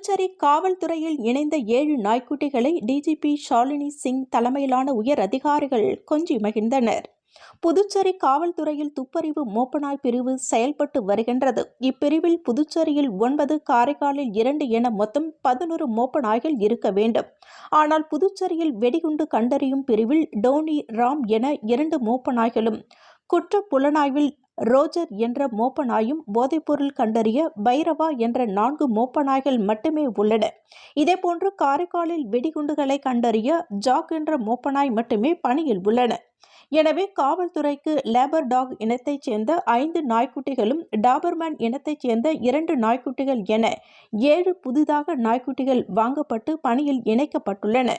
புதுச்சேரி காவல்துறையில் இணைந்த 7 நாய்க்குட்டிகளை டிஜிபி ஷாலினி சிங் தலைமையிலான உயர் அதிகாரிகள் கொஞ்சி மகிழ்ந்தனர். புதுச்சேரி காவல்துறையில் துப்பறிவு மோப்பநாய் பிரிவு செயல்பட்டு வருகின்றது. இப்பிரிவில் புதுச்சேரியில் 9, காரைக்காலில் 2 என மொத்தம் 11 மோப்ப நாய்கள் இருக்க வேண்டும். ஆனால் புதுச்சேரியில் வெடிகுண்டு கண்டறியும் பிரிவில் டோனி, ராம் என 2 மோப்ப நாய்களும், குற்ற புலனாய்வில் ரோஜர் என்ற மோப்ப நாயும், போதைப்பொருள் கண்டறிய பைரவா என்ற 4 மோப்ப நாய்கள் மட்டுமே உள்ளன. இதேபோன்று காரைக்காலில் வெடிகுண்டுகளை கண்டறிய ஜாக் என்ற மோப்ப நாய் மட்டுமே பணியில் உள்ளன. எனவே காவல்துறைக்கு லேபர் டாக் இனத்தைச் சேர்ந்த 5 நாய்க்குட்டிகளும், டாபர்மேன் இனத்தைச் சேர்ந்த 2 நாய்க்குட்டிகள் என 7 புதிதாக நாய்க்குட்டிகள் வாங்கப்பட்டு பணியில் இணைக்கப்பட்டுள்ளன.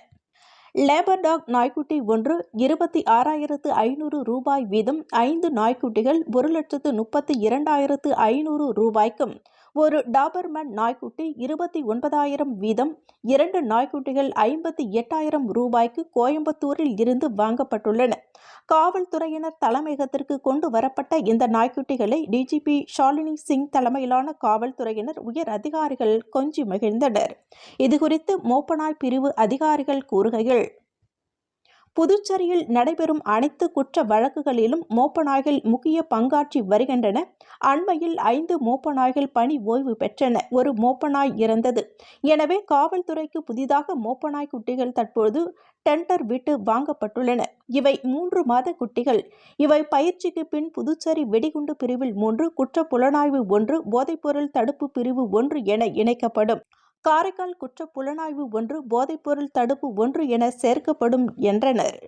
லேபர் டாக் நாய்க்குட்டி ஒன்று ரூ. 26,500 வீதம் 5 நாய்க்குட்டிகள் ரூ. 132,500க்கும், ஒரு டாபர்மேன் நாய்க்குட்டி ரூ. 29,000 வீதம் 2 நாய்க்குட்டிகள் ரூ. 58,000க்கு கோயம்புத்தூரில் இருந்து வாங்கப்பட்டுள்ளன. காவல்துறையினர் தலைமையகத்திற்கு கொண்டு வரப்பட்ட இந்த நாய்க்குட்டிகளை டிஜிபி ஷாலினி சிங் தலைமையிலான காவல்துறையினர் உயர் அதிகாரிகள் கொஞ்சி மகிழ்ந்தனர். இதுகுறித்து மோப்பநாய் பிரிவு அதிகாரிகள் கூறுகையில், புதுச்சேரியில் நடைபெறும் அனைத்து குற்ற வழக்குகளிலும் மோப்ப நாய்கள் முக்கிய பங்காற்றி வருகின்றன. அண்மையில் 5 மோப்ப நாய்கள் பணி ஓய்வு பெற்றன. ஒரு மோப்ப நாய் இறந்தது. எனவே காவல்துறைக்கு புதிதாக மோப்ப நாய் குட்டிகள் தற்போது டெண்டர் விட்டு வாங்கப்பட்டுள்ளன. இவை 3 மாத குட்டிகள். இவை பயிற்சிக்கு பின் புதுச்சேரி வெடிகுண்டு பிரிவில் 3, குற்ற புலனாய்வு 1, போதைப்பொருள் தடுப்பு பிரிவு 1 என இணைக்கப்படும். காரைக்கால் குற்ற புலனாய்வு 1, போதைப்பொருள் தடுப்பு 1 என சேர்க்கப்படும் என்றனர்.